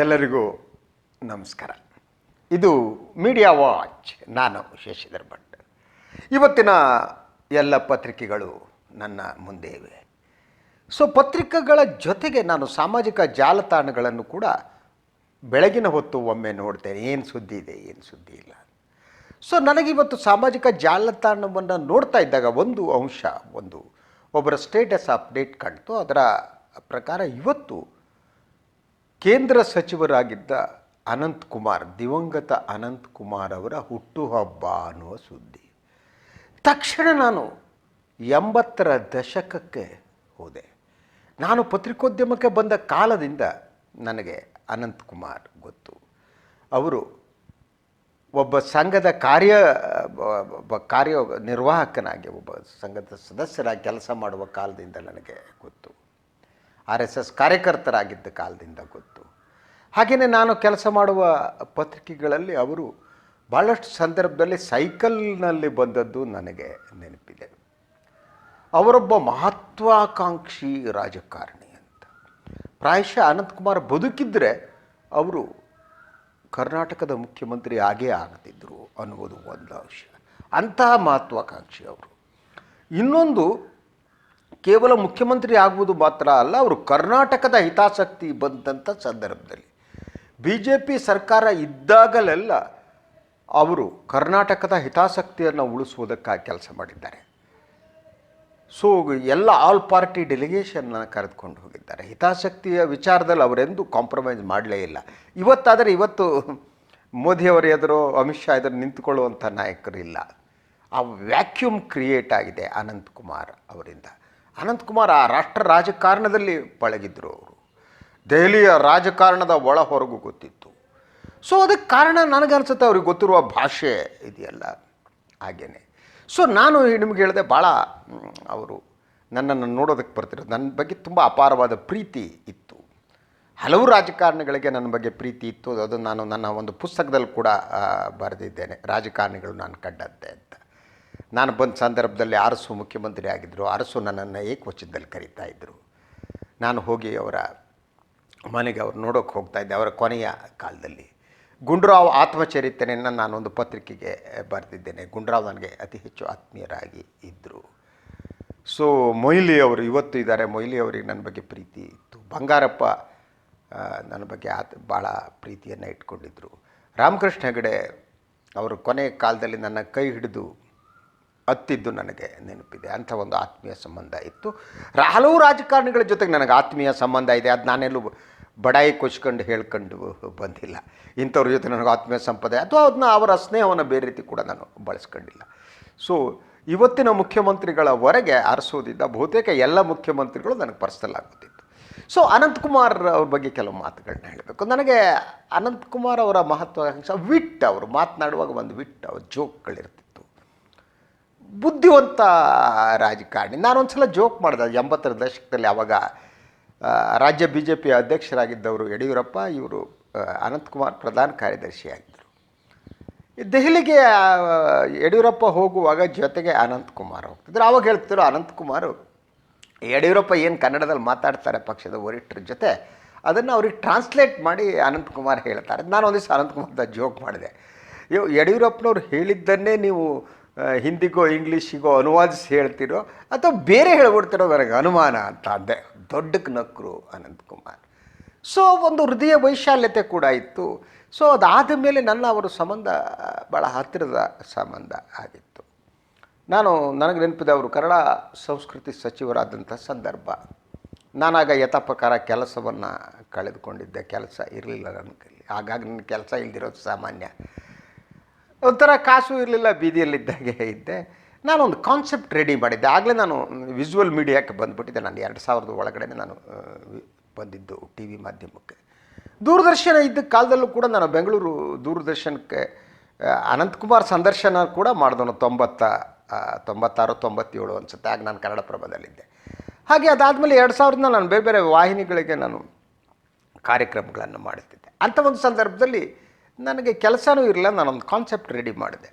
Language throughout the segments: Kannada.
ಎಲ್ಲರಿಗೂ ನಮಸ್ಕಾರ. ಇದು ಮೀಡಿಯಾ ವಾಚ್. ನಾನು ಶಶಿಧರ್ ಭಟ್. ಇವತ್ತಿನ ಎಲ್ಲ ಪತ್ರಿಕೆಗಳು ನನ್ನ ಮುಂದೆ ಇವೆ. ಪತ್ರಿಕೆಗಳ ಜೊತೆಗೆ ನಾನು ಸಾಮಾಜಿಕ ಜಾಲತಾಣಗಳನ್ನು ಕೂಡ ಬೆಳಗಿನ ಹೊತ್ತು ಒಮ್ಮೆ ನೋಡ್ತೇನೆ, ಏನು ಸುದ್ದಿ ಇದೆ, ಏನು ಸುದ್ದಿ ಇಲ್ಲ. ನನಗಿವತ್ತು ಸಾಮಾಜಿಕ ಜಾಲತಾಣವನ್ನು ನೋಡ್ತಾ ಇದ್ದಾಗ ಒಂದು ಅಂಶ, ಒಬ್ಬರ ಸ್ಟೇಟಸ್ ಅಪ್ಡೇಟ್ ಕಾಣ್ತು. ಅದರ ಪ್ರಕಾರ ಇವತ್ತು ಕೇಂದ್ರ ಸಚಿವರಾಗಿದ್ದ ಅನಂತಕುಮಾರ್, ದಿವಂಗತ ಅನಂತಕುಮಾರ್ ಅವರ ಹುಟ್ಟುಹಬ್ಬ ಅನ್ನುವ ಸುದ್ದಿ. ತಕ್ಷಣ ನಾನು 80ರ ದಶಕಕ್ಕೆ ಹೋದೆ. ನಾನು ಪತ್ರಿಕೋದ್ಯಮಕ್ಕೆ ಬಂದ ಕಾಲದಿಂದ ನನಗೆ ಅನಂತಕುಮಾರ್ ಗೊತ್ತು. ಅವರು ಒಬ್ಬ ಸಂಘದ ಕಾರ್ಯನಿರ್ವಾಹಕನಾಗಿ, ಒಬ್ಬ ಸಂಘದ ಸದಸ್ಯರಾಗಿ ಕೆಲಸ ಮಾಡುವ ಕಾಲದಿಂದ ನನಗೆ ಗೊತ್ತು. RSS ಕಾರ್ಯಕರ್ತರಾಗಿದ್ದ ಕಾಲದಿಂದ ಗೊತ್ತು. ಹಾಗೆಯೇ ನಾನು ಕೆಲಸ ಮಾಡುವ ಪತ್ರಿಕೆಗಳಲ್ಲಿ ಅವರು ಭಾಳಷ್ಟು ಸಂದರ್ಭದಲ್ಲಿ ಸೈಕಲ್ನಲ್ಲಿ ಬಂದದ್ದು ನನಗೆ ನೆನಪಿದೆ. ಅವರೊಬ್ಬ ಮಹತ್ವಾಕಾಂಕ್ಷಿ ರಾಜಕಾರಣಿ ಅಂತ. ಪ್ರಾಯಶಃ ಅನಂತಕುಮಾರ್ ಬದುಕಿದ್ದರೆ ಅವರು ಕರ್ನಾಟಕದ ಮುಖ್ಯಮಂತ್ರಿ ಆಗೇ ಆಗ್ತಿದ್ದರು ಅನ್ನುವುದು ಒಂದು ಅಂಶ. ಅಂತಹ ಮಹತ್ವಾಕಾಂಕ್ಷಿ ಅವರು. ಇನ್ನೊಂದು, ಕೇವಲ ಮುಖ್ಯಮಂತ್ರಿ ಆಗುವುದು ಮಾತ್ರ ಅಲ್ಲ, ಅವರು ಕರ್ನಾಟಕದ ಹಿತಾಸಕ್ತಿ ಬಂದಂಥ ಸಂದರ್ಭದಲ್ಲಿ BJP ಸರ್ಕಾರ ಇದ್ದಾಗಲೆಲ್ಲ ಅವರು ಕರ್ನಾಟಕದ ಹಿತಾಸಕ್ತಿಯನ್ನು ಉಳಿಸುವುದಕ್ಕಾಗಿ ಕೆಲಸ ಮಾಡಿದ್ದಾರೆ. ಎಲ್ಲ ಆಲ್ ಪಾರ್ಟಿ ಡೆಲಿಗೇಷನ್ನ ಕರೆದುಕೊಂಡು ಹೋಗಿದ್ದಾರೆ. ಹಿತಾಸಕ್ತಿಯ ವಿಚಾರದಲ್ಲಿ ಅವರೆಂದೂ ಕಾಂಪ್ರಮೈಸ್ ಮಾಡಲೇ ಇಲ್ಲ. ಇವತ್ತು ಮೋದಿಯವರ ಎದುರು, ಅಮಿತ್ ಶಾ ಎದುರು ನಿಂತುಕೊಳ್ಳುವಂಥ ನಾಯಕರು ಇಲ್ಲ. ಆ ವ್ಯಾಕ್ಯೂಮ್ ಕ್ರಿಯೇಟ್ ಆಗಿದೆ ಅನಂತಕುಮಾರ್ ಅವರಿಂದ. ಅನಂತಕುಮಾರ್ ಆ ರಾಷ್ಟ್ರ ರಾಜಕಾರಣದಲ್ಲಿ ಪಳಗಿದ್ರು. ಅವರು ದೆಹಲಿಯ ರಾಜಕಾರಣದ ಒಳ ಹೊರಗೂ ಗೊತ್ತಿತ್ತು. ಅದಕ್ಕೆ ಕಾರಣ ನನಗನ್ಸುತ್ತೆ ಅವ್ರಿಗೆ ಗೊತ್ತಿರುವ ಭಾಷೆ ಇದೆಯಲ್ಲ, ಹಾಗೇನೆ. ನಾನು ನಿಮಗೆ ಹೇಳಿದೆ, ಭಾಳ ಅವರು ನನ್ನನ್ನು ನೋಡೋದಕ್ಕೆ ಬರ್ತಿರೋದು. ನನ್ನ ಬಗ್ಗೆ ತುಂಬ ಅಪಾರವಾದ ಪ್ರೀತಿ ಇತ್ತು. ಹಲವು ರಾಜಕಾರಣಿಗಳಿಗೆ ನನ್ನ ಬಗ್ಗೆ ಪ್ರೀತಿ ಇತ್ತು. ಅದು ನಾನು ನನ್ನ ಒಂದು ಪುಸ್ತಕದಲ್ಲಿ ಕೂಡ ಬರೆದಿದ್ದೇನೆ, ರಾಜಕಾರಣಿಗಳು ನಾನು ಕಂಡಂತೆ ಅಂತ. ನಾನು ಬಂದ ಸಂದರ್ಭದಲ್ಲಿ ಅರಸು ಮುಖ್ಯಮಂತ್ರಿ ಆಗಿದ್ದರು. ಅರಸು ನನ್ನನ್ನು ಏಕವಚನದಲ್ಲಿ ಕರೀತಾ ಇದ್ದರು. ನಾನು ಹೋಗಿ ಅವರ ಮನೆಗೆ ಅವ್ರು ನೋಡೋಕ್ಕೆ ಹೋಗ್ತಾಯಿದ್ದೆ. ಅವರ ಕೊನೆಯ ಕಾಲದಲ್ಲಿ ಗುಂಡೂರಾವ್ ಆತ್ಮಚರಿತ್ರೆಯನ್ನು ನಾನೊಂದು ಪತ್ರಿಕೆಗೆ ಬರೆದಿದ್ದೇನೆ. ಗುಂಡೂರಾವ್ ನನಗೆ ಅತಿ ಹೆಚ್ಚು ಆತ್ಮೀಯರಾಗಿ ಇದ್ದರು. ಮೊಯ್ಲಿ ಅವರು ಇವತ್ತು ಇದ್ದಾರೆ. ಮೊಯ್ಲಿ ಅವರಿಗೆ ನನ್ನ ಬಗ್ಗೆ ಪ್ರೀತಿ ಇತ್ತು. ಬಂಗಾರಪ್ಪ ನನ್ನ ಬಗ್ಗೆ ಭಾಳ ಪ್ರೀತಿಯನ್ನು ಇಟ್ಕೊಂಡಿದ್ದರು. ರಾಮಕೃಷ್ಣ ಹೆಗಡೆ ಅವರು ಕೊನೆಯ ಕಾಲದಲ್ಲಿ ನನ್ನ ಕೈ ಹಿಡಿದು ಹತ್ತಿದ್ದು ನನಗೆ ನೆನಪಿದೆ. ಅಂಥ ಒಂದು ಆತ್ಮೀಯ ಸಂಬಂಧ ಇತ್ತು. ಹಲವು ರಾಜಕಾರಣಿಗಳ ಜೊತೆಗೆ ನನಗೆ ಆತ್ಮೀಯ ಸಂಬಂಧ ಇದೆ. ಅದು ನಾನೆಲ್ಲೂ ಬಡಾಯಿ ಕೊಚ್ಕೊಂಡು ಹೇಳ್ಕೊಂಡು ಬಂದಿಲ್ಲ. ಇಂಥವ್ರ ಜೊತೆ ನನಗೆ ಆತ್ಮೀಯ ಸಂಪದ ಅಥವಾ ಅವರ ಸ್ನೇಹವನ್ನು ಬೇರೆ ರೀತಿ ಕೂಡ ನಾನು ಬಳಸ್ಕೊಂಡಿಲ್ಲ. ಇವತ್ತಿನ ಮುಖ್ಯಮಂತ್ರಿಗಳವರೆಗೆ ಅರಸೋದಿದ್ದ ಬಹುತೇಕ ಎಲ್ಲ ಮುಖ್ಯಮಂತ್ರಿಗಳು ನನಗೆ ಪರ್ಸನಲ್ ಆಗುತ್ತಿತ್ತು. ಅನಂತಕುಮಾರ್ ಅವ್ರ ಬಗ್ಗೆ ಕೆಲವು ಮಾತುಗಳನ್ನ ಹೇಳಬೇಕು. ನನಗೆ ಅನಂತಕುಮಾರ್ ಅವರ ಮಹತ್ವಾಕಾಂಕ್ಷೆ ವಿಟ್. ಅವರು ಮಾತನಾಡುವಾಗ ಒಂದು ವಿಟ್, ಅವ್ರ ಜೋಕ್ಗಳಿರ್ತಿತ್ತು. ಬುದ್ಧಿವಂತ ರಾಜಕಾರಣಿ. ನಾನೊಂದು ಸಲ ಜೋಕ್ ಮಾಡಿದೆ. 80ರ ದಶಕದಲ್ಲಿ ಆವಾಗ ರಾಜ್ಯ BJP ಅಧ್ಯಕ್ಷರಾಗಿದ್ದವರು ಯಡಿಯೂರಪ್ಪ, ಇವರು ಅನಂತಕುಮಾರ್ ಪ್ರಧಾನ ಕಾರ್ಯದರ್ಶಿಯಾಗಿದ್ದರು. ದೆಹಲಿಗೆ ಯಡಿಯೂರಪ್ಪ ಹೋಗುವಾಗ ಜೊತೆಗೆ ಅನಂತಕುಮಾರ್ ಹೋಗ್ತಿದ್ರು. ಆವಾಗ ಹೇಳ್ತಿದ್ರು, ಅನಂತಕುಮಾರ್ ಯಡಿಯೂರಪ್ಪ ಏನು ಕನ್ನಡದಲ್ಲಿ ಮಾತಾಡ್ತಾರೆ ಪಕ್ಷದ ವರಿಷ್ಠರ ಜೊತೆ, ಅದನ್ನು ಅವ್ರಿಗೆ ಟ್ರಾನ್ಸ್ಲೇಟ್ ಮಾಡಿ ಅನಂತಕುಮಾರ್ ಹೇಳ್ತಾರೆ. ನಾನು ಒಂದು ದಿವಸ ಅನಂತಕುಮಾರ್ದ ಜೋಕ್ ಮಾಡಿದೆ, ಯಡಿಯೂರಪ್ಪನವ್ರು ಹೇಳಿದ್ದನ್ನೇ ನೀವು ಹಿಂದಿಗೋ ಇಂಗ್ಲೀಷಿಗೋ ಅನುವಾದಿಸಿ ಹೇಳ್ತಿರೋ ಅಥವಾ ಬೇರೆ ಹೇಳ್ಬಿಡ್ತಿರೋ ನನಗೆ ಅನುಮಾನ ಅಂತ ಅಂದೆ. ದೊಡ್ಡಕ್ಕೆ ನಕ್ಕರು ಅನಂತಕುಮಾರ್. ಒಂದು ಹೃದಯ ವೈಶಾಲ್ಯತೆ ಕೂಡ ಇತ್ತು. ಅದಾದ ಮೇಲೆ ನನ್ನ ಅವರ ಸಂಬಂಧ ಭಾಳ ಹತ್ತಿರದ ಸಂಬಂಧ ಆಗಿತ್ತು. ನನಗೆ ನೆನಪಿದೆ, ಅವರು ಕನ್ನಡ ಸಂಸ್ಕೃತಿ ಸಚಿವರಾದಂಥ ಸಂದರ್ಭ. ನಾನಾಗ ಯಥಾಪ್ರಕಾರ ಕೆಲಸವನ್ನು ಕಳೆದುಕೊಂಡಿದ್ದೆ. ಕೆಲಸ ಇರಲಿಲ್ಲ ನನ್ನ ಕೈಲಿ. ಹಾಗಾಗಿ ನನ್ನ ಕೆಲಸ ಇಲ್ದಿರೋದು ಸಾಮಾನ್ಯ. ಒಂಥರ ಕಾಸು ಇರಲಿಲ್ಲ, ಬೀದಿಯಲ್ಲಿದ್ದಾಗೆ ಇದ್ದೆ. ನಾನೊಂದು ಕಾನ್ಸೆಪ್ಟ್ ರೆಡಿ ಮಾಡಿದ್ದೆ. ಆಗಲೇ ನಾನು ವಿಜುವಲ್ ಮೀಡಿಯಾಕ್ಕೆ ಬಂದುಬಿಟ್ಟಿದ್ದೆ. ನಾನು 2000 ಒಳಗಡೆ ನಾನು ಬಂದಿದ್ದು TV ಮಾಧ್ಯಮಕ್ಕೆ. ದೂರದರ್ಶನ ಇದ್ದ ಕಾಲದಲ್ಲೂ ಕೂಡ ನಾನು ಬೆಂಗಳೂರು ದೂರದರ್ಶನಕ್ಕೆ ಅನಂತಕುಮಾರ್ ಸಂದರ್ಶನ ಕೂಡ ಮಾಡಿದವನು. 96, 97 ಅನಿಸುತ್ತೆ. ಆಗ ನಾನು ಕನ್ನಡಪ್ರಭದಲ್ಲಿದ್ದೆ. ಹಾಗೆ ಅದಾದಮೇಲೆ 2000 ನಾನು ಬೇರೆ ಬೇರೆ ವಾಹಿನಿಗಳಿಗೆ ನಾನು ಕಾರ್ಯಕ್ರಮಗಳನ್ನು ಮಾಡುತ್ತಿದ್ದೆ. ಅಂಥ ಒಂದು ಸಂದರ್ಭದಲ್ಲಿ ನನಗೆ ಕೆಲಸನೂ ಇರಲಿಲ್ಲ. ನಾನೊಂದು ಕಾನ್ಸೆಪ್ಟ್ ರೆಡಿ ಮಾಡಿದೆ.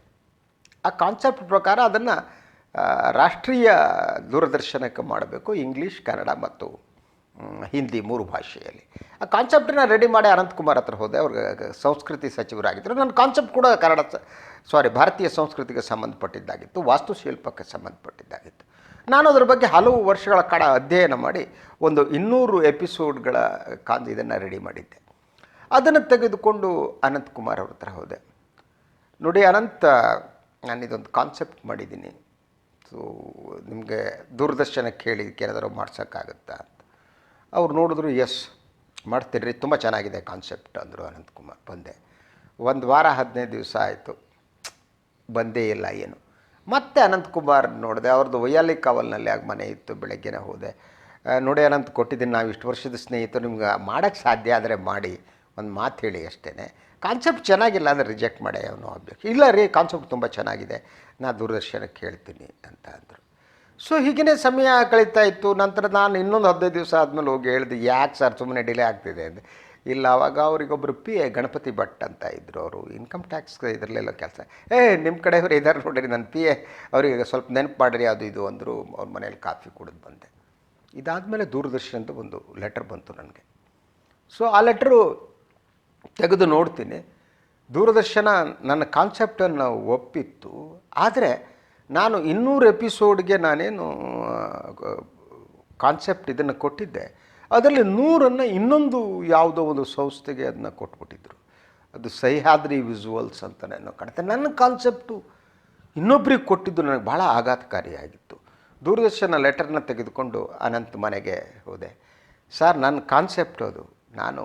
ಆ ಕಾನ್ಸೆಪ್ಟ್ ಪ್ರಕಾರ ಅದನ್ನು ರಾಷ್ಟ್ರೀಯ ದೂರದರ್ಶನಕ್ಕೆ ಮಾಡಬೇಕು. ಇಂಗ್ಲೀಷ್, ಕನ್ನಡ ಮತ್ತು ಹಿಂದಿ 3 ಭಾಷೆಯಲ್ಲಿ. ಆ ಕಾನ್ಸೆಪ್ಟನ್ನ ರೆಡಿ ಮಾಡಿ ಅನಂತಕುಮಾರ್ ಹತ್ರ ಹೋದೆ. ಅವ್ರಿಗೆ ಸಂಸ್ಕೃತಿ ಸಚಿವರಾಗಿದ್ದರು. ನನ್ನ ಕಾನ್ಸೆಪ್ಟ್ ಕೂಡ ಭಾರತೀಯ ಸಂಸ್ಕೃತಿಗೆ ಸಂಬಂಧಪಟ್ಟಿದ್ದಾಗಿತ್ತು, ವಾಸ್ತುಶಿಲ್ಪಕ್ಕೆ ಸಂಬಂಧಪಟ್ಟಿದ್ದಾಗಿತ್ತು. ನಾನು ಅದರ ಬಗ್ಗೆ ಹಲವು ವರ್ಷಗಳ ಕಾಲ ಅಧ್ಯಯನ ಮಾಡಿ ಒಂದು 200 ಎಪಿಸೋಡ್ಗಳ ಇದನ್ನು ರೆಡಿ ಮಾಡಿದ್ದೆ. ಅದನ್ನು ತೆಗೆದುಕೊಂಡು ಅನಂತಕುಮಾರ್ ಅವ್ರ ಹತ್ರ ಹೋದೆ. ನೋಡಿ ಅನಂತ, ನಾನು ಇದೊಂದು ಕಾನ್ಸೆಪ್ಟ್ ಮಾಡಿದ್ದೀನಿ, ಸೊ ನಿಮಗೆ ದೂರದರ್ಶನಕ್ಕೆ ಹೇಳಿ ಏನಾದರೂ ಮಾಡ್ಸೋಕ್ಕಾಗುತ್ತಾ ಅಂತ. ಅವ್ರು ನೋಡಿದ್ರು, ಎಸ್ ಮಾಡ್ತೀರಿ, ತುಂಬ ಚೆನ್ನಾಗಿದೆ ಕಾನ್ಸೆಪ್ಟ್ ಅಂದರು ಅನಂತಕುಮಾರ್. ಬಂದೆ, 1 ವಾರ 15 ದಿವಸ ಆಯಿತು, ಬಂದೇ ಇಲ್ಲ ಏನು. ಮತ್ತೆ ಅನಂತಕುಮಾರ್ ನೋಡಿದೆ, ಅವ್ರದ್ದು ವೈಯಾಲಿ ಕಾವಲ್ನಲ್ಲಿ ಆಗ ಮನೆ ಇತ್ತು. ಬೆಳಗ್ಗೆನೇ ಹೋದೆ. ನೋಡಿ ಅನಂತ್, ಕೊಟ್ಟಿದ್ದೀನಿ, ನಾವು ಇಷ್ಟು ವರ್ಷದ ಸ್ನೇಹಿತರು, ನಿಮ್ಗೆ ಮಾಡೋಕ್ಕೆ ಸಾಧ್ಯ ಆದರೆ ಮಾಡಿ, ಒಂದು ಮಾತು ಹೇಳಿ ಅಷ್ಟೇ, ಕಾನ್ಸೆಪ್ಟ್ ಚೆನ್ನಾಗಿಲ್ಲ ಅಂದರೆ ರಿಜೆಕ್ಟ್ ಮಾಡಿ ಅವನು ಆಬ್ಜೆಕ್ಟ್. ಇಲ್ಲ ರೀ, ಕಾನ್ಸೆಪ್ಟ್ ತುಂಬ ಚೆನ್ನಾಗಿದೆ, ನಾನು ದೂರದರ್ಶನಕ್ಕೆ ಹೇಳ್ತೀನಿ ಅಂತ ಅಂದರು. ಸೊ ಹೀಗೇ ಸಮಯ ಕಳೀತಾ ಇತ್ತು. ನಂತರ ನಾನು ಇನ್ನೊಂದು 15 ದಿವಸ ಆದಮೇಲೆ ಹೋಗಿ ಹೇಳಿದೆ, ಯಾಕೆ ಸರ್ ಸುಮ್ಮನೆ ಡಿಲೇ ಆಗ್ತಿದೆ ಅಂದೆ. ಇಲ್ಲ, ಆವಾಗ ಅವರಿಗೊಬ್ಬರು PA ಗಣಪತಿ ಭಟ್ ಅಂತ ಇದ್ದರು, ಅವರು ಇನ್ಕಮ್ ಟ್ಯಾಕ್ಸ್ ಇದರಲ್ಲೆಲ್ಲ ಕೆಲಸ. ನಿಮ್ಮ ಕಡೆಯವರು ಇದ್ದಾರೆ ನೋಡಿರಿ, ನನ್ನ PA ಅವರಿಗೆ ಸ್ವಲ್ಪ ನೆನಪು ಮಾಡಿರಿ ಅದು ಇದು ಅಂದರು. ಅವ್ರ ಮನೇಲಿ ಕಾಫಿ ಕುಡಿದು ಬಂದೆ. ಇದಾದಮೇಲೆ ದೂರದರ್ಶನದ ಒಂದು ಲೆಟರ್ ಬಂತು ನನಗೆ. ಸೊ ಆ ಲೆಟ್ರು ತೆಗೆದು ನೋಡ್ತೀನಿ, ದೂರದರ್ಶನ ನನ್ನ ಕಾನ್ಸೆಪ್ಟನ್ನು ಒಪ್ಪಿತ್ತು. ಆದರೆ ನಾನು 200 ಎಪಿಸೋಡ್ಗೆ ನಾನೇನು ಕಾನ್ಸೆಪ್ಟ್ ಇದನ್ನು ಕೊಟ್ಟಿದ್ದೆ, ಅದರಲ್ಲಿ 100 ಇನ್ನೊಂದು ಯಾವುದೋ ಒಂದು ಸಂಸ್ಥೆಗೆ ಅದನ್ನು ಕೊಟ್ಬಿಟ್ಟಿದ್ರು. ಅದು ಸಹ್ಯಾದ್ರಿ ವಿಜುವಲ್ಸ್ ಅಂತಲೇ ಕಾಣುತ್ತೆ. ನನ್ನ ಕಾನ್ಸೆಪ್ಟು ಇನ್ನೊಬ್ಬರಿಗೆ ಕೊಟ್ಟಿದ್ದು ನನಗೆ ಭಾಳ ಆಘಾತಕಾರಿಯಾಗಿತ್ತು. ದೂರದರ್ಶನ ಲೆಟರ್ನ ತೆಗೆದುಕೊಂಡು ಅನಂತ್ ಮನೆಗೆ ಹೋದೆ. ಸರ್, ನನ್ನ ಕಾನ್ಸೆಪ್ಟ್ ಅದು, ನಾನು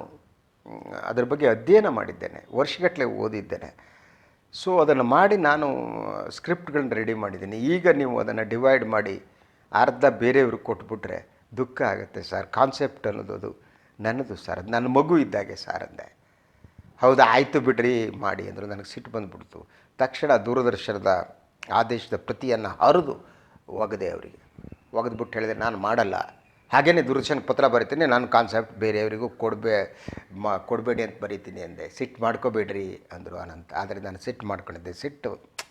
ಅದ್ರ ಬಗ್ಗೆ ಅಧ್ಯಯನ ಮಾಡಿದ್ದೇನೆ, ವರ್ಷಗಟ್ಟಲೆ ಓದಿದ್ದೇನೆ. ಸೊ ಅದನ್ನು ಮಾಡಿ ನಾನು ಸ್ಕ್ರಿಪ್ಟ್ಗಳನ್ನ ರೆಡಿ ಮಾಡಿದ್ದೀನಿ. ಈಗ ನೀವು ಅದನ್ನು ಡಿವೈಡ್ ಮಾಡಿ ಅರ್ಧ ಬೇರೆಯವ್ರಿಗೆ ಕೊಟ್ಬಿಟ್ರೆ ದುಃಖ ಆಗುತ್ತೆ ಸರ್. ಕಾನ್ಸೆಪ್ಟ್ ಅನ್ನೋದು ಅದು ನನ್ನದು ಸರ್, ಅದು ನನ್ನ ಮಗು ಇದ್ದಾಗೆ ಸರ್ ಅಂದೆ. ಹೌದಾ, ಆಯಿತು ಬಿಡ್ರಿ ಮಾಡಿ ಅಂದರು. ನನಗೆ ಸಿಟ್ಟು ಬಂದುಬಿಡ್ತು. ತಕ್ಷಣ ದೂರದರ್ಶನದ ಆದೇಶದ ಪ್ರತಿಯನ್ನು ಹರಿದು ಒಗೆದೆ ಅವರಿಗೆ. ಒಗೆದ್ಬಿಟ್ಟು ಹೇಳಿದೆ, ನಾನು ಮಾಡಲ್ಲ, ಹಾಗೇ ದೂರದರ್ಶನಕ್ಕೆ ಪತ್ರ ಬರೀತೀನಿ, ನಾನು ಕಾನ್ಸೆಪ್ಟ್ ಬೇರೆಯವರಿಗೂ ಕೊಡಬೇಡಿ ಅಂತ ಬರೀತೀನಿ ಅಂದೆ. ಸಿಟ್ಟು ಮಾಡ್ಕೋಬೇಡ್ರಿ ಅಂದರು ಅನಂತ. ಆದರೆ ನಾನು ಸಿಟ್ಟು ಮಾಡ್ಕೊಂಡಿದ್ದೆ. ಸಿಟ್ಟು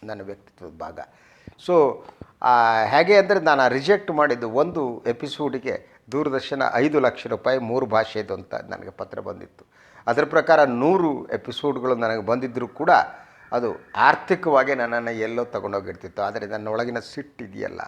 ನನ್ನ ವ್ಯಕ್ತಿತ್ವದ ಭಾಗ. ಸೊ ಹೇಗೆ ಅಂದರೆ, ನಾನು ರಿಜೆಕ್ಟ್ ಮಾಡಿದ್ದು ಒಂದು ಎಪಿಸೋಡಿಗೆ ದೂರದರ್ಶನ 5 ಲಕ್ಷ ರೂಪಾಯಿ 3 ಭಾಷೆದು ಅಂತ ನನಗೆ ಪತ್ರ ಬಂದಿತ್ತು. ಅದರ ಪ್ರಕಾರ 100 ಎಪಿಸೋಡ್ಗಳು ನನಗೆ ಬಂದಿದ್ದರೂ ಕೂಡ ಅದು ಆರ್ಥಿಕವಾಗಿ ನನ್ನನ್ನು ಎಲ್ಲೋ ತಗೊಂಡೋಗಿರ್ತಿತ್ತು. ಆದರೆ ನನ್ನೊಳಗಿನ ಸಿಟ್ಟಿದೆಯಲ್ಲ,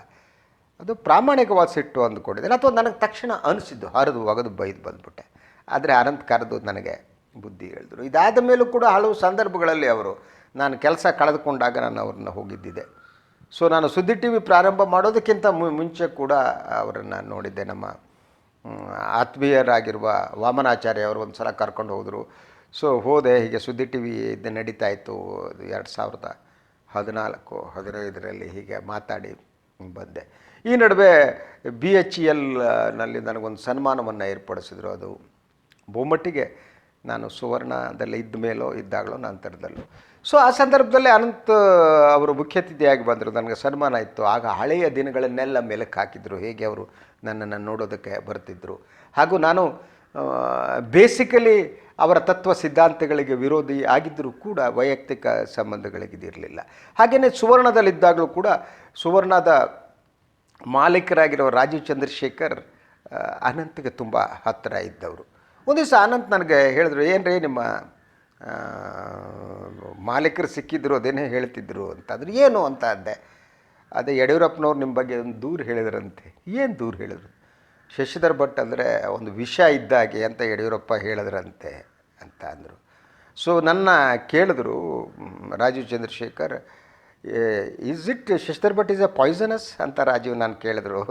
ಅದು ಪ್ರಾಮಾಣಿಕವಾದ ಸಿಟ್ಟು ಅಂದುಕೊಂಡಿದ್ದೇನೆ, ಅಥವಾ ನನಗೆ ತಕ್ಷಣ ಅನಿಸಿದ್ದು, ಹರಿದು ಒಗೆದು ಬೈದು ಬಂದುಬಿಟ್ಟೆ. ಆದರೆ ಅನಂತ್ ಕರೆದು ನನಗೆ ಬುದ್ಧಿ ಹೇಳಿದ್ರು. ಇದಾದ ಮೇಲೂ ಕೂಡ ಹಲವು ಸಂದರ್ಭಗಳಲ್ಲಿ ಅವರು, ನಾನು ಕೆಲಸ ಕಳೆದುಕೊಂಡಾಗ ನಾನು ಅವ್ರನ್ನ ಹೋಗಿದ್ದಿದೆ. ಸೊ ನಾನು ಸುದ್ದಿ TV ಪ್ರಾರಂಭ ಮಾಡೋದಕ್ಕಿಂತ ಮುಂಚೆ ಕೂಡ ಅವರನ್ನು ನೋಡಿದ್ದೆ. ನಮ್ಮ ಆತ್ಮೀಯರಾಗಿರುವ ವಾಮನಾಚಾರ್ಯ ಅವರು ಒಂದು ಸಲ ಕರ್ಕೊಂಡು ಹೋದರು. ಸೊ ಹೋದೆ. ಹೀಗೆ ಸುದ್ದಿ TV ಇದು ನಡೀತಾ ಇತ್ತು, 2014-15 ಹೀಗೆ ಮಾತಾಡಿ ಬಂದೆ. ಈ ನಡುವೆ BHEL ನಲ್ಲಿ ನನಗೊಂದು ಸನ್ಮಾನವನ್ನು ಏರ್ಪಡಿಸಿದ್ರು. ಅದು ಬಹುಮಟ್ಟಿಗೆ ನಾನು ಸುವರ್ಣದಲ್ಲಿ ಇದ್ದ ಮೇಲೋ ಇದ್ದಾಗಲೋ ನಂತರದಲ್ಲೂ. ಸೊ ಆ ಸಂದರ್ಭದಲ್ಲಿ ಅನಂತ್ ಅವರು ಮುಖ್ಯ ಅತಿಥಿಯಾಗಿ ಬಂದರು. ನನಗೆ ಸನ್ಮಾನ ಇತ್ತು. ಆಗ ಹಳೆಯ ದಿನಗಳನ್ನೆಲ್ಲ ಮೆಲುಕು ಹಾಕಿದ್ರು, ಹೇಗೆ ಅವರು ನನ್ನನ್ನು ನೋಡೋದಕ್ಕೆ ಬರ್ತಿದ್ದರು. ಹಾಗೂ ನಾನು ಬೇಸಿಕಲಿ ಅವರ ತತ್ವ ಸಿದ್ಧಾಂತಗಳಿಗೆ ವಿರೋಧಿ ಆಗಿದ್ದರೂ ಕೂಡ ವೈಯಕ್ತಿಕ ಸಂಬಂಧಗಳಿಗಿದಿರಲಿಲ್ಲ. ಹಾಗೆಯೇ ಸುವರ್ಣದಲ್ಲಿದ್ದಾಗಲೂ ಕೂಡ ಸುವರ್ಣದ ಮಾಲೀಕರಾಗಿರೋ ರಾಜೀವ್ ಚಂದ್ರಶೇಖರ್ ಅನಂತ್ಗೆ ತುಂಬ ಹತ್ತಿರ ಇದ್ದವರು. ಒಂದು ದಿವಸ ಅನಂತ್ ನನಗೆ ಹೇಳಿದ್ರು, ಏನು ರೀ ನಿಮ್ಮ ಮಾಲೀಕರು ಸಿಕ್ಕಿದ್ರು, ಅದೇನೇ ಹೇಳ್ತಿದ್ರು ಅಂತ. ಅದ್ರ ಏನು ಅಂತ ಅಂದೆ. ಅದೇ ಯಡಿಯೂರಪ್ಪನವ್ರು ನಿಮ್ಮ ಬಗ್ಗೆ ಒಂದು ದೂರು ಹೇಳಿದ್ರಂತೆ. ಏನು ದೂರು ಹೇಳಿದ್ರು? ಶಶಿಧರ್ ಭಟ್ ಅಂದರೆ ಒಂದು ವಿಷ ಇದ್ದಾಗೆ ಅಂತ ಯಡಿಯೂರಪ್ಪ ಹೇಳಿದ್ರಂತೆ ಅಂತ ಅಂದರು. ಸೊ ನನ್ನ ಕೇಳಿದ್ರು Rajeev Chandrashekhar, is it Shashidhar Bhat is a poisonous ಅಂತ ರಾಜೀವ್ ನಾನು ಕೇಳಿದ್ರು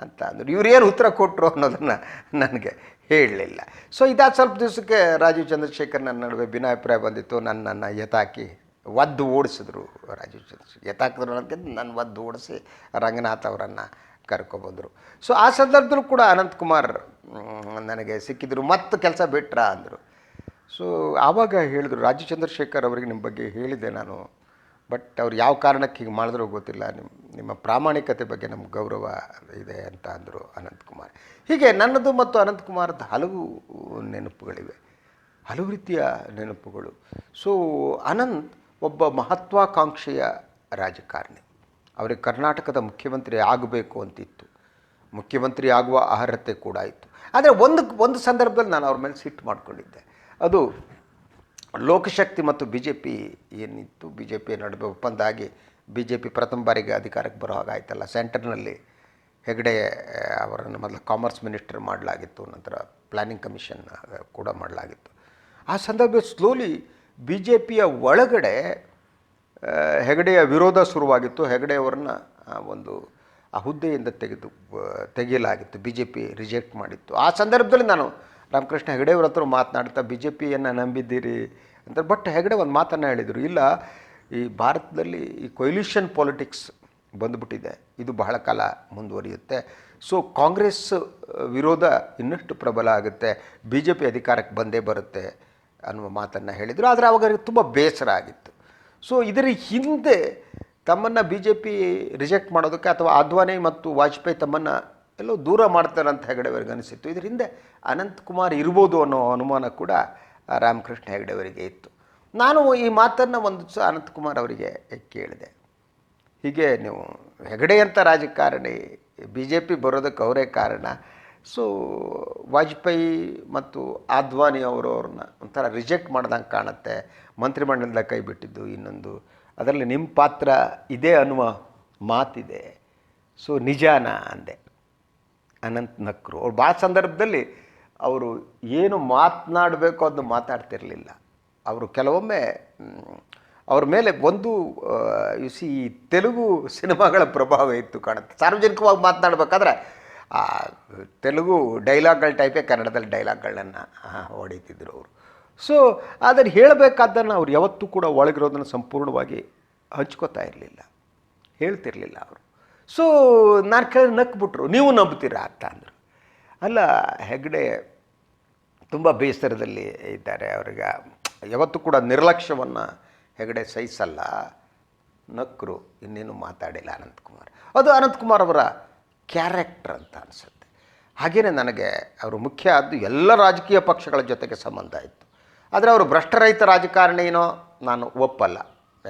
ಅಂತ ಅಂದರು. ಇವ್ರೇನು ಉತ್ತರ ಕೊಟ್ಟರು ಅನ್ನೋದನ್ನು ನನಗೆ ಹೇಳಲಿಲ್ಲ. ಸೊ ಇದಾದ ಸ್ವಲ್ಪ ದಿವಸಕ್ಕೆ ರಾಜೀವ್ ಚಂದ್ರಶೇಖರ್ ನನ್ನ ನಡುವೆ ಭಿನ್ನಾಭಿಪ್ರಾಯ ಬಂದಿತ್ತು. ನನ್ನನ್ನು ಎತ್ತಾಕಿ ಒದ್ದು ಓಡಿಸಿದ್ರು. ರಾಜೀವ್ ಚಂದ್ರಶೇಖರ್ ಎತ್ತಾಕಿದ್ರು ಅನ್ನೋದಕ್ಕಿಂತ ನಾನು ಒದ್ದು ಓಡಿಸಿ ರಂಗನಾಥ್ ಅವರನ್ನು ಕರ್ಕೊಬಂದರು. ಸೊ ಆ ಸಂದರ್ಭದಲ್ಲೂ ಕೂಡ ಅನಂತಕುಮಾರ್ ನನಗೆ ಸಿಕ್ಕಿದ್ರು. ಮತ್ತು ಕೆಲಸ ಬಿಟ್ರಾ ಅಂದರು. ಸೊ ಆವಾಗ ಹೇಳಿದ್ರು, ರಾಜೀವ್ ಚಂದ್ರಶೇಖರ್ ಅವರಿಗೆ ನಿಮ್ಮ ಬಗ್ಗೆ ಹೇಳಿದೆ ನಾನು, ಬಟ್ ಅವ್ರು ಯಾವ ಕಾರಣಕ್ಕೆ ಹೀಗೆ ಮಾಡಿದ್ರೂ ಗೊತ್ತಿಲ್ಲ, ನಿಮ್ಮ ಪ್ರಾಮಾಣಿಕತೆ ಬಗ್ಗೆ ನಮ್ಗೆ ಗೌರವ ಇದೆ ಅಂತ ಅಂದರು ಅನಂತಕುಮಾರ್. ಹೀಗೆ ನನ್ನದು ಮತ್ತು ಅನಂತಕುಮಾರ್ದ ಹಲವು ನೆನಪುಗಳಿವೆ, ಹಲವು ರೀತಿಯ ನೆನಪುಗಳು. ಸೊ ಅನಂತ್ ಒಬ್ಬ ಮಹತ್ವಾಕಾಂಕ್ಷೆಯ ರಾಜಕಾರಣಿ. ಅವರಿಗೆ ಕರ್ನಾಟಕದ ಮುಖ್ಯಮಂತ್ರಿ ಆಗಬೇಕು ಅಂತಿತ್ತು. ಮುಖ್ಯಮಂತ್ರಿ ಆಗುವ ಅರ್ಹತೆ ಕೂಡ ಇತ್ತು. ಆದರೆ ಒಂದು ಸಂದರ್ಭದಲ್ಲಿ ನಾನು ಅವ್ರ ಮೇಲೆ ಸಿಟ್ಟು ಮಾಡಿಕೊಂಡಿದ್ದೆ. ಅದು ಲೋಕಶಕ್ತಿ ಮತ್ತು ಬಿ ಜೆ ಪಿ ಏನಿತ್ತು, ಬಿ ಜೆ ಪಿ ನಡುವೆ ಒಪ್ಪಂದ ಆಗಿ ಬಿ ಜೆ ಪಿ ಪ್ರಥಮ ಬಾರಿಗೆ ಅಧಿಕಾರಕ್ಕೆ ಬರೋ ಹಾಗಾಯ್ತಲ್ಲ. ಸೆಂಟರ್ನಲ್ಲಿ ಹೆಗಡೆ ಅವರನ್ನು ಮೊದಲು ಕಾಮರ್ಸ್ ಮಿನಿಸ್ಟರ್ ಮಾಡಲಾಗಿತ್ತು, ನಂತರ ಪ್ಲ್ಯಾನಿಂಗ್ ಕಮಿಷನ್ ಕೂಡ ಮಾಡಲಾಗಿತ್ತು. ಆ ಸಂದರ್ಭದಲ್ಲಿ ಸ್ಲೋಲಿ ಬಿ ಜೆ ಪಿಯ ಒಳಗಡೆ ಹೆಗಡೆಯ ವಿರೋಧ ಶುರುವಾಗಿತ್ತು. ಹೆಗಡೆಯವರನ್ನ ಒಂದು ಆ ಹುದ್ದೆಯಿಂದ ತೆಗೆಯಲಾಗಿತ್ತು, ಬಿ ಜೆ ಪಿ ರಿಜೆಕ್ಟ್ ಮಾಡಿತ್ತು. ಆ ಸಂದರ್ಭದಲ್ಲಿ ನಾನು ರಾಮಕೃಷ್ಣ ಹೆಗಡೆಯವ್ರ ಹತ್ರ ಮಾತನಾಡ್ತಾ ಬಿ ಜೆ ಪಿಯನ್ನು ನಂಬಿದ್ದೀರಿ ಅಂತ. ಬಟ್ ಹೆಗಡೆ ಒಂದು ಮಾತನ್ನು ಹೇಳಿದರು, ಇಲ್ಲ ಈ ಭಾರತದಲ್ಲಿ ಈ ಕೊಯ್ಲಿಷನ್ ಪಾಲಿಟಿಕ್ಸ್ ಬಂದುಬಿಟ್ಟಿದೆ, ಇದು ಬಹಳ ಕಾಲ ಮುಂದುವರಿಯುತ್ತೆ. ಸೊ ಕಾಂಗ್ರೆಸ್ ವಿರೋಧ ಇನ್ನಷ್ಟು ಪ್ರಬಲ ಆಗುತ್ತೆ, ಬಿ ಜೆ ಪಿ ಅಧಿಕಾರಕ್ಕೆ ಬಂದೇ ಬರುತ್ತೆ ಅನ್ನುವ ಮಾತನ್ನು ಹೇಳಿದರು. ಆದರೆ ಅವಾಗ ತುಂಬ ಬೇಸರ ಆಗಿತ್ತು. ಸೊ ಇದರ ಹಿಂದೆ ತಮ್ಮನ್ನು ಬಿ ಜೆ ಪಿ ರಿಜೆಕ್ಟ್ ಮಾಡೋದಕ್ಕೆ ಅಥವಾ ಅದ್ವಾನಿ ಮತ್ತು ವಾಜಪೇಯಿ ತಮ್ಮನ್ನು ಎಲ್ಲೋ ದೂರ ಮಾಡ್ತಾರೆ ಅಂತ ಹೆಗಡೆಯವರಿಗೆ ಅನಿಸಿತ್ತು. ಇದರ ಹಿಂದೆ ಅನಂತಕುಮಾರ್ ಇರ್ಬೋದು ಅನ್ನೋ ಅನುಮಾನ ಕೂಡ ರಾಮಕೃಷ್ಣ ಹೆಗಡೆಯವರಿಗೆ ಇತ್ತು. ನಾನು ಈ ಮಾತನ್ನು ಒಂದು ಸಹ ಅನಂತಕುಮಾರ್ ಅವರಿಗೆ ಕೇಳಿದೆ, ಹೀಗೆ ನೀವು ಹೆಗಡೆ ಅಂತ ರಾಜಕಾರಣಿ ಬಿ ಜೆ ಪಿ ಬರೋದಕ್ಕೆ ಅವರೇ ಕಾರಣ, ಸೊ ವಾಜಪೇಯಿ ಮತ್ತು ಅದ್ವಾನಿ ಅವ್ರನ್ನ ಒಂಥರ ರಿಜೆಕ್ಟ್ ಮಾಡ್ದಂಗೆ ಕಾಣುತ್ತೆ, ಮಂತ್ರಿಮಂಡಲದ ಕೈ ಬಿಟ್ಟಿದ್ದು ಇನ್ನೊಂದು, ಅದರಲ್ಲಿ ನಿಮ್ಮ ಪಾತ್ರ ಇದೆ ಅನ್ನುವ ಮಾತಿದೆ, ಸೊ ನಿಜಾನ ಅಂದೆ. ಅನಂತ್ ನಕ್ರು. ಅವ್ರು ಭಾಳ ಸಂದರ್ಭದಲ್ಲಿ ಅವರು ಏನು ಮಾತನಾಡಬೇಕು ಅದನ್ನು ಮಾತಾಡ್ತಿರಲಿಲ್ಲ. ಅವರು ಕೆಲವೊಮ್ಮೆ ಅವ್ರ ಮೇಲೆ ಒಂದು ಈ ತೆಲುಗು ಸಿನಿಮಾಗಳ ಪ್ರಭಾವ ಇತ್ತು ಕಾಣುತ್ತೆ. ಸಾರ್ವಜನಿಕವಾಗಿ ಮಾತನಾಡಬೇಕಾದ್ರೆ ತೆಲುಗು ಡೈಲಾಗ್ಗಳ ಟೈಪೇ ಕನ್ನಡದಲ್ಲಿ ಡೈಲಾಗ್ಗಳನ್ನು ಹೊಡಿತಿದ್ರು ಅವರು. ಸೊ ಅದನ್ನು ಹೇಳಬೇಕಾದ್ದನ್ನು ಅವ್ರು ಯಾವತ್ತೂ ಕೂಡ ಒಳಗಿರೋದನ್ನು ಸಂಪೂರ್ಣವಾಗಿ ಹಂಚ್ಕೋತಾ ಇರಲಿಲ್ಲ, ಹೇಳ್ತಿರಲಿಲ್ಲ ಅವರು. ಸೊ ನಾನು ಕೇಳಿ ನಕ್ಬಿಟ್ರು, ನೀವು ನಂಬ್ತೀರಾ ಅಂತ ಅಂದರು. ಅಲ್ಲ, ಹೆಗಡೆ ತುಂಬ ಬೇಸರದಲ್ಲಿ ಇದ್ದಾರೆ, ಅವ್ರಿಗೆ ಯಾವತ್ತೂ ಕೂಡ ನಿರ್ಲಕ್ಷ್ಯವನ್ನು ಹೆಗಡೆ ಸಹಿಸಲ್ಲ. ನಕ್ಕರು, ಇನ್ನೇನು ಮಾತಾಡಿಲ್ಲ ಅನಂತಕುಮಾರ್. ಅದು ಅನಂತಕುಮಾರ್ ಅವರ ಕ್ಯಾರೆಕ್ಟರ್ ಅಂತ ಅನಿಸುತ್ತೆ. ಹಾಗೆಯೇ ನನಗೆ ಅವರು ಮುಖ್ಯ ಆದ್ದು ಎಲ್ಲ ರಾಜಕೀಯ ಪಕ್ಷಗಳ ಜೊತೆಗೆ ಸಂಬಂಧ ಇತ್ತು. ಆದರೆ ಅವರು ಭ್ರಷ್ಟರಹಿತ ರಾಜಕಾರಣಿನೋ ನಾನು ಒಪ್ಪಲ್ಲ.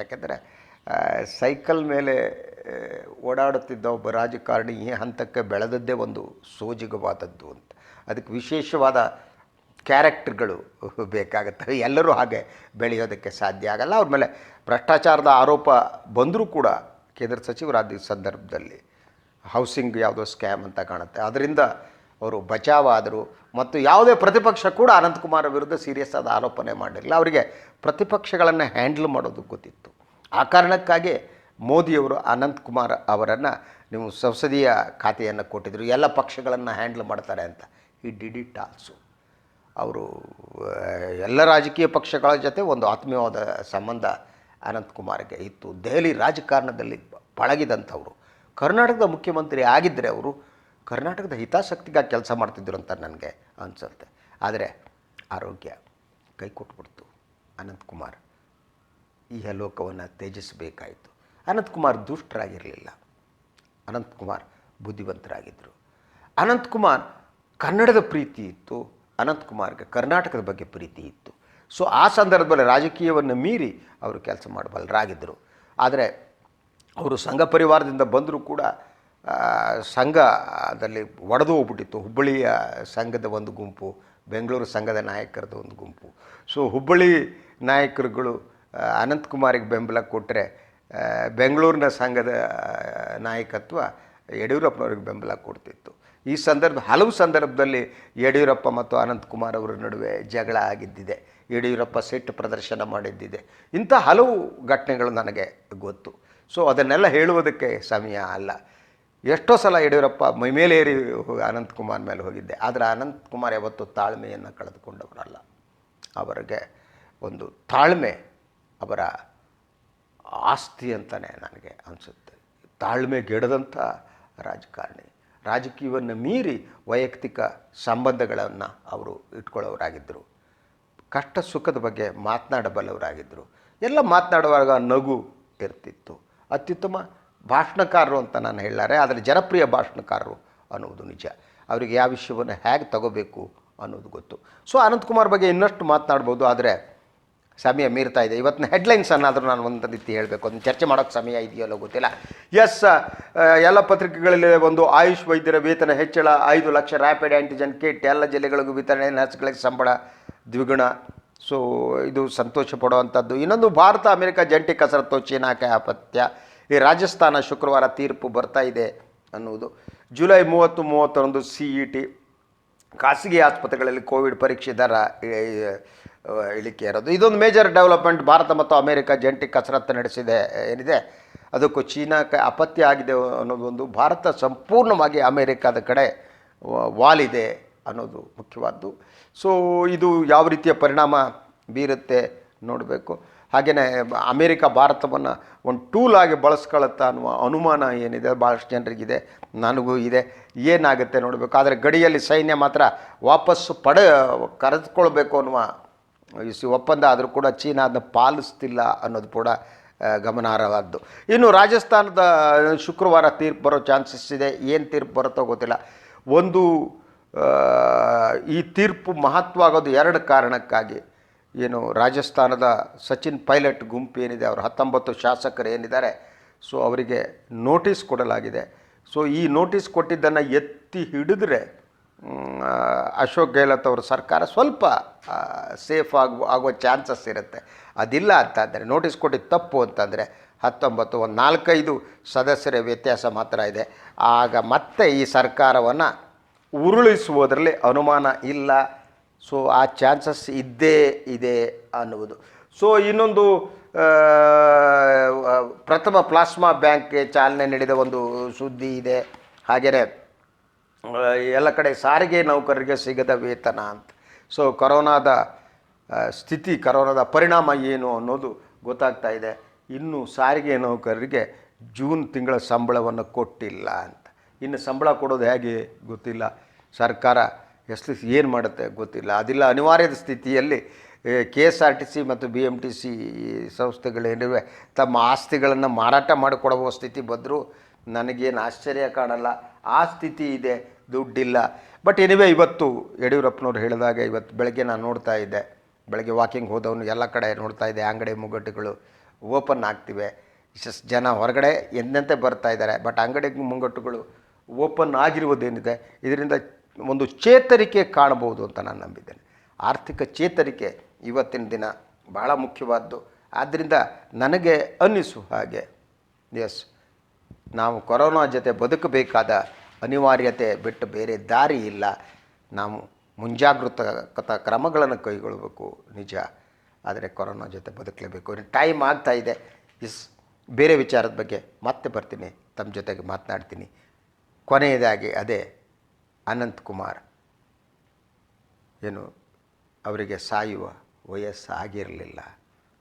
ಯಾಕೆಂದರೆ ಸೈಕಲ್ ಮೇಲೆ ಓಡಾಡುತ್ತಿದ್ದ ಒಬ್ಬ ರಾಜಕಾರಣಿ ಈ ಹಂತಕ್ಕೆ ಬೆಳೆದದ್ದೇ ಒಂದು ಸೋಜಿಗವಾದದ್ದು ಅಂತ. ಅದಕ್ಕೆ ವಿಶೇಷವಾದ ಕ್ಯಾರೆಕ್ಟರ್ಗಳು ಬೇಕಾಗುತ್ತೆ. ಎಲ್ಲರೂ ಹಾಗೆ ಬೆಳೆಯೋದಕ್ಕೆ ಸಾಧ್ಯ ಆಗಲ್ಲ. ಅವ್ರ ಮೇಲೆ ಭ್ರಷ್ಟಾಚಾರದ ಆರೋಪ ಬಂದರೂ ಕೂಡ ಕೇಂದ್ರ ಸಚಿವರಾದ ಸಂದರ್ಭದಲ್ಲಿ ಹೌಸಿಂಗ್ ಯಾವುದೋ ಸ್ಕ್ಯಾಮ್ ಅಂತ ಕಾಣುತ್ತೆ, ಅದರಿಂದ ಅವರು ಬಚಾವಾದರು. ಮತ್ತು ಯಾವುದೇ ಪ್ರತಿಪಕ್ಷ ಕೂಡ ಅನಂತಕುಮಾರ್ ವಿರುದ್ಧ ಸೀರಿಯಸ್ ಆದ ಆರೋಪನೆ ಮಾಡಿರಲಿಲ್ಲ. ಅವರಿಗೆ ಪ್ರತಿಪಕ್ಷಗಳನ್ನು ಹ್ಯಾಂಡಲ್ ಮಾಡೋದು ಗೊತ್ತಿತ್ತು. ಆ ಕಾರಣಕ್ಕಾಗಿ ಮೋದಿಯವರು ಅನಂತಕುಮಾರ್ ಅವರನ್ನು ನೀವು ಸಂಸದೀಯ ಖಾತೆಯನ್ನು ಕೊಟ್ಟಿದ್ದರು, ಎಲ್ಲ ಪಕ್ಷಗಳನ್ನು ಹ್ಯಾಂಡಲ್ ಮಾಡ್ತಾರೆ ಅಂತ. ಈ ಡಿಡ್ ಇಟ್ ಆಲ್ಸೋ. ಅವರು ಎಲ್ಲ ರಾಜಕೀಯ ಪಕ್ಷಗಳ ಜೊತೆ ಒಂದು ಆತ್ಮೀಯವಾದ ಸಂಬಂಧ ಅನಂತಕುಮಾರ್ಗೆ ಇತ್ತು. ದೆಹಲಿ ರಾಜಕಾರಣದಲ್ಲಿ ಪಳಗಿದಂಥವರು. ಕರ್ನಾಟಕದ ಮುಖ್ಯಮಂತ್ರಿ ಆಗಿದ್ದರೆ ಅವರು ಕರ್ನಾಟಕದ ಹಿತಾಸಕ್ತಿಗಾಗಿ ಕೆಲಸ ಮಾಡ್ತಿದ್ರು ಅಂತ ನನಗೆ ಅನಿಸುತ್ತೆ. ಆದರೆ ಆರೋಗ್ಯ ಕೈ ಕೊಟ್ಬಿಡ್ತು. ಅನಂತಕುಮಾರ್ ಈ ಲೋಕವನ್ನು ತ್ಯಜಿಸಬೇಕಾಯಿತು. ಅನಂತಕುಮಾರ್ ದುಷ್ಟರಾಗಿರಲಿಲ್ಲ, ಅನಂತಕುಮಾರ್ ಬುದ್ಧಿವಂತರಾಗಿದ್ದರು. ಅನಂತಕುಮಾರ್ ಕನ್ನಡದ ಪ್ರೀತಿ ಇತ್ತು, ಅನಂತಕುಮಾರ್ಗೆ ಕರ್ನಾಟಕದ ಬಗ್ಗೆ ಪ್ರೀತಿ ಇತ್ತು. ಸೊ ಆ ಸಂದರ್ಭದಲ್ಲಿ ರಾಜಕೀಯವನ್ನು ಮೀರಿ ಅವರು ಕೆಲಸ ಮಾಡಬಲ್ಲರಾಗಿದ್ದರು. ಆದರೆ ಅವರು ಸಂಘ ಪರಿವಾರದಿಂದ ಬಂದರೂ ಕೂಡ ಸಂಘದಲ್ಲಿ ಒಡೆದು ಹೋಗ್ಬಿಟ್ಟಿತ್ತು. ಹುಬ್ಬಳ್ಳಿಯ ಸಂಘದ ಒಂದು ಗುಂಪು, ಬೆಂಗಳೂರು ಸಂಘದ ನಾಯಕರದ ಒಂದು ಗುಂಪು. ಸೊ ಹುಬ್ಬಳ್ಳಿ ನಾಯಕರುಗಳು ಅನಂತಕುಮಾರಿಗೆ ಬೆಂಬಲ ಕೊಟ್ಟರೆ ಬೆಂಗಳೂರಿನ ಸಂಘದ ನಾಯಕತ್ವ ಯಡಿಯೂರಪ್ಪನವ್ರಿಗೆ ಬೆಂಬಲ ಕೊಡ್ತಿತ್ತು. ಈ ಹಲವು ಸಂದರ್ಭದಲ್ಲಿ ಯಡಿಯೂರಪ್ಪ ಮತ್ತು ಅನಂತಕುಮಾರ್ ಅವರ ನಡುವೆ ಜಗಳ ಆಗಿದ್ದಿದೆ, ಯಡಿಯೂರಪ್ಪ ಸಿಟ್ಟು ಪ್ರದರ್ಶನ ಮಾಡಿದ್ದಿದೆ. ಇಂಥ ಹಲವು ಘಟನೆಗಳು ನನಗೆ ಗೊತ್ತು. ಸೊ ಅದನ್ನೆಲ್ಲ ಹೇಳುವುದಕ್ಕೆ ಸಮಯ ಅಲ್ಲ. ಎಷ್ಟೋ ಸಲ ಯಡಿಯೂರಪ್ಪ ಮೈಮೇಲೇರಿ ಅನಂತಕುಮಾರ್ ಮೇಲೆ ಹೋಗಿದ್ದೆ. ಆದರೆ ಅನಂತಕುಮಾರ್ ಯಾವತ್ತೂ ತಾಳ್ಮೆಯನ್ನು ಕಳೆದುಕೊಂಡವರಲ್ಲ. ಅವರಿಗೆ ಒಂದು ತಾಳ್ಮೆ ಅವರ ಆಸ್ತಿ ಅಂತಲೇ ನನಗೆ ಅನಿಸುತ್ತೆ. ತಾಳ್ಮೆಗೆಡದಂಥ ರಾಜಕಾರಣಿ. ರಾಜಕೀಯವನ್ನು ಮೀರಿ ವೈಯಕ್ತಿಕ ಸಂಬಂಧಗಳನ್ನು ಅವರು ಇಟ್ಕೊಳ್ಳೋರಾಗಿದ್ದರು. ಕಷ್ಟ ಸುಖದ ಬಗ್ಗೆ ಮಾತನಾಡಬಲ್ಲವರಾಗಿದ್ದರು. ಎಲ್ಲ ಮಾತನಾಡುವಾಗ ನಗು ಇರ್ತಿತ್ತು. ಅತ್ಯುತ್ತಮ ಭಾಷಣಕಾರರು ಅಂತ ನಾನು ಹೇಳಲಾರೆ, ಆದರೆ ಜನಪ್ರಿಯ ಭಾಷಣಕಾರರು ಅನ್ನೋದು ನಿಜ. ಅವರಿಗೆ ಯಾವ ವಿಷಯವನ್ನು ಹೇಗೆ ತಗೋಬೇಕು ಅನ್ನೋದು ಗೊತ್ತು. ಸೊ ಅನಂತಕುಮಾರ್ ಬಗ್ಗೆ ಇನ್ನಷ್ಟು ಮಾತನಾಡ್ಬೋದು. ಆದರೆ ಸಮಯ ಮೀರ್ತಾ ಇದೆ. ಇವತ್ತಿನ ಹೆಡ್ಲೈನ್ಸ್ ಅನ್ನಾದರೂ ನಾನು ಒಂದು ರೀತಿ ಹೇಳಬೇಕು, ಒಂದು ಚರ್ಚೆ ಮಾಡೋಕ್ಕೆ ಸಮಯ ಇದೆಯಲ್ಲೋ ಗೊತ್ತಿಲ್ಲ. ಎಸ್, ಎಲ್ಲ ಪತ್ರಿಕೆಗಳಲ್ಲಿ ಒಂದು ಆಯುಷ್ ವೈದ್ಯರ ವೇತನ ಹೆಚ್ಚಳ, 5 ಲಕ್ಷ ರ್ಯಾಪಿಡ್ ಆ್ಯಂಟಿಜನ್ ಕಿಟ್ ಎಲ್ಲ ಜಿಲ್ಲೆಗಳಿಗೂ ವಿತರಣೆ, ನರ್ಸ್ಗಳಿಗೆ ಸಂಬಳ ದ್ವಿಗುಣ. ಸೊ ಇದು ಸಂತೋಷ ಪಡುವಂಥದ್ದು. ಇನ್ನೊಂದು, ಭಾರತ ಅಮೆರಿಕ ಜಂಟಿ ಕಸರತ್ತು, ಚೀನಾಕ್ಕೆ ಅಪತ್ಯ. ಈ ರಾಜಸ್ಥಾನ ಶುಕ್ರವಾರ ತೀರ್ಪು ಬರ್ತಾ ಇದೆ ಅನ್ನುವುದು. July 30-31 CET. ಖಾಸಗಿ ಆಸ್ಪತ್ರೆಗಳಲ್ಲಿ ಕೋವಿಡ್ ಪರೀಕ್ಷೆ ದರ ಇಳಿಕೆ ಇರೋದು. ಇದೊಂದು ಮೇಜರ್ ಡೆವಲಪ್ಮೆಂಟ್. ಭಾರತ ಮತ್ತು ಅಮೇರಿಕ ಜಂಟಿ ಕಸರತ್ತು ನಡೆಸಿದೆ ಏನಿದೆ ಅದಕ್ಕೂ ಚೀನಾಕ್ಕೆ ಅಪತ್ಯ ಆಗಿದೆ ಅನ್ನೋದೊಂದು. ಭಾರತ ಸಂಪೂರ್ಣವಾಗಿ ಅಮೇರಿಕಾದ ಕಡೆ ವಾಲಿದೆ ಅನ್ನೋದು ಮುಖ್ಯವಾದ್ದು. ಸೊ ಇದು ಯಾವ ರೀತಿಯ ಪರಿಣಾಮ ಬೀರುತ್ತೆ ನೋಡಬೇಕು. ಹಾಗೆಯೇ ಅಮೇರಿಕ ಭಾರತವನ್ನು ಒಂದು ಟೂಲ್ ಆಗಿ ಬಳಸ್ಕೊಳ್ಳುತ್ತಾ ಅನ್ನುವ ಅನುಮಾನ ಏನಿದೆ ಭಾಳಷ್ಟು ಜನರಿಗಿದೆ, ನನಗೂ ಇದೆ. ಏನಾಗುತ್ತೆ ನೋಡಬೇಕು. ಆದರೆ ಗಡಿಯಲ್ಲಿ ಸೈನ್ಯ ಮಾತ್ರ ವಾಪಸ್ಸು ಕರೆದುಕೊಳ್ಬೇಕು ಅನ್ನುವ ಒಪ್ಪಂದ ಆದರೂ ಕೂಡ ಚೀನಾ ಅದನ್ನು ಪಾಲಿಸ್ತಿಲ್ಲ ಅನ್ನೋದು ಕೂಡ ಗಮನಾರ್ಹವಾದ್ದು. ಇನ್ನು ರಾಜಸ್ಥಾನದ ಶುಕ್ರವಾರ ತೀರ್ಪು ಬರೋ ಚಾನ್ಸಸ್ ಇದೆ. ಏನು ತೀರ್ಪು ಬರುತ್ತೋ ಗೊತ್ತಿಲ್ಲ. ಒಂದು, ಈ ತೀರ್ಪು ಮಹತ್ವ ಆಗೋದು 2 ಕಾರಣಕ್ಕಾಗಿ. ಏನು, ರಾಜಸ್ಥಾನದ ಸಚಿನ್ ಪೈಲಟ್ ಗುಂಪು ಏನಿದೆ, ಅವರು 19 ಶಾಸಕರು ಏನಿದ್ದಾರೆ, ಸೊ ಅವರಿಗೆ ನೋಟಿಸ್ ಕೊಡಲಾಗಿದೆ. ಸೊ ಈ ನೋಟಿಸ್ ಕೊಟ್ಟಿದ್ದನ್ನು ಎತ್ತಿ ಹಿಡಿದ್ರೆ ಅಶೋಕ್ ಗೆಹ್ಲೋಟ್ ಅವರ ಸರ್ಕಾರ ಸ್ವಲ್ಪ ಸೇಫ್ ಆಗುವ ಚಾನ್ಸಸ್ ಇರುತ್ತೆ. ಅದಿಲ್ಲ ಅಂತಂದರೆ, ನೋಟಿಸ್ ಕೊಟ್ಟಿದ್ದು ತಪ್ಪು ಅಂತಂದರೆ 19 ಒಂದು 4-5 ಸದಸ್ಯರ ವ್ಯತ್ಯಾಸ ಮಾತ್ರ ಇದೆ. ಆಗ ಮತ್ತೆ ಈ ಸರ್ಕಾರವನ್ನು ಉರುಳಿಸುವುದರಲ್ಲಿ ಅನುಮಾನ ಇಲ್ಲ. ಸೊ ಆ ಚಾನ್ಸಸ್ ಇದ್ದೇ ಇದೆ ಅನ್ನುವುದು. ಸೊ ಇನ್ನೊಂದು, ಪ್ರಥಮ ಪ್ಲಾಸ್ಮಾ ಬ್ಯಾಂಕ್ಗೆ ಚಾಲನೆ ನೀಡಿದ ಒಂದು ಸುದ್ದಿ ಇದೆ. ಹಾಗೆಯೇ ಎಲ್ಲ ಕಡೆ ಸಾರಿಗೆ ನೌಕರರಿಗೆ ಸಿಗದ ವೇತನ ಅಂತ. ಸೊ ಕೊರೋನಾದ ಸ್ಥಿತಿ, ಕೊರೋನಾದ ಪರಿಣಾಮ ಏನು ಅನ್ನೋದು ಗೊತ್ತಾಗ್ತಾ ಇದೆ. ಇನ್ನು ಸಾರಿಗೆ ನೌಕರರಿಗೆ ಜೂನ್ ತಿಂಗಳ ಸಂಬಳವನ್ನು ಕೊಟ್ಟಿಲ್ಲ ಅಂತ. ಇನ್ನು ಸಂಬಳ ಕೊಡೋದು ಹೇಗೆ ಗೊತ್ತಿಲ್ಲ. ಸರ್ಕಾರ ಏನು ಮಾಡುತ್ತೆ ಗೊತ್ತಿಲ್ಲ. ಅದಿಲ್ಲ ಅನಿವಾರ್ಯದ ಸ್ಥಿತಿಯಲ್ಲಿ KSRTC ಮತ್ತು BMTC ಸಂಸ್ಥೆಗಳೇನಿವೆ ತಮ್ಮ ಆಸ್ತಿಗಳನ್ನು ಮಾರಾಟ ಮಾಡಿಕೊಡುವ ಸ್ಥಿತಿ ಬಂದರೂ ನನಗೇನು ಆಶ್ಚರ್ಯ ಕಾಣಲ್ಲ. ಆ ಸ್ಥಿತಿ ಇದೆ, ದುಡ್ಡಿಲ್ಲ. ಬಟ್ ಎನಿವೆ, ಇವತ್ತು ಯಡಿಯೂರಪ್ಪನವ್ರು ಹೇಳಿದಾಗ ಇವತ್ತು ಬೆಳಗ್ಗೆ ನಾನು ನೋಡ್ತಾ ಇದ್ದೆ, ಬೆಳಗ್ಗೆ ವಾಕಿಂಗ್ ಹೋದವನು ಎಲ್ಲ ಕಡೆ ನೋಡ್ತಾ ಇದ್ದೆ, ಅಂಗಡಿ ಮುಂಗಟ್ಟುಗಳು ಓಪನ್ ಆಗ್ತಿವೆ. ಇಷ್ಟು ಜನ ಹೊರಗಡೆ ಎಂದಂತೆ ಬರ್ತಾ ಇದ್ದಾರೆ. ಬಟ್ ಅಂಗಡಿ ಮುಂಗಟ್ಟುಗಳು ಓಪನ್ ಆಗಿರುವುದೇನಿದೆ, ಇದರಿಂದ ಒಂದು ಚೇತರಿಕೆ ಕಾಣಬಹುದು ಅಂತ ನಾನು ನಂಬಿದ್ದೇನೆ. ಆರ್ಥಿಕ ಚೇತರಿಕೆ ಇವತ್ತಿನ ದಿನ ಭಾಳ ಮುಖ್ಯವಾದ್ದು. ಆದ್ದರಿಂದ ನನಗೆ ಅನ್ನಿಸು ಹಾಗೆ, ಎಸ್, ನಾವು ಕೊರೋನಾ ಜೊತೆ ಬದುಕಬೇಕಾದ ಅನಿವಾರ್ಯತೆ ಬಿಟ್ಟು ಬೇರೆ ದಾರಿ ಇಲ್ಲ. ನಾವು ಮುಂಜಾಗೃತಾ ಕ್ರಮಗಳನ್ನು ಕೈಗೊಳ್ಳಬೇಕು ನಿಜ, ಆದರೆ ಕೊರೋನಾ ಜೊತೆ ಬದುಕಲೇಬೇಕು. ಟೈಮ್ ಆಗ್ತಾ ಇದೆ. ಬೇರೆ ವಿಚಾರದ ಬಗ್ಗೆ ಮತ್ತೆ ಬರ್ತೀನಿ, ತಮ್ಮ ಜೊತೆಗೆ ಮಾತನಾಡ್ತೀನಿ. ಕೊನೆಯದಾಗಿ ಅದೇ ಅನಂತಕುಮಾರ್, ಏನು ಅವರಿಗೆ ಸಾಯುವ ವಯಸ್ಸು ಆಗಿರಲಿಲ್ಲ,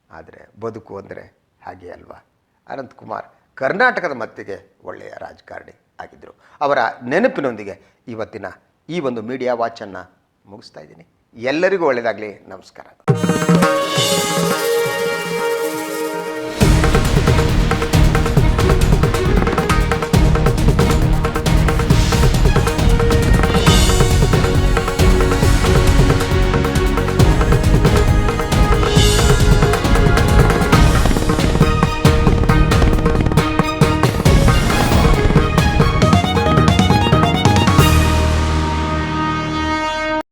ಆದರೆ ಬದುಕು ಅಂದರೆ ಹಾಗೆ ಅಲ್ವಾ. ಅನಂತಕುಮಾರ್ ಕರ್ನಾಟಕದ ಮಟ್ಟಿಗೆ ಒಳ್ಳೆಯ ರಾಜಕಾರಣಿ ಆಗಿದ್ದರು. ಅವರ ನೆನಪಿನೊಂದಿಗೆ ಇವತ್ತಿನ ಈ ಒಂದು ಮೀಡಿಯಾ ವಾಚನ್ನು ಮುಗಿಸ್ತಾ ಇದ್ದೀನಿ. ಎಲ್ಲರಿಗೂ ಒಳ್ಳೆಯದಾಗಲಿ. ನಮಸ್ಕಾರ.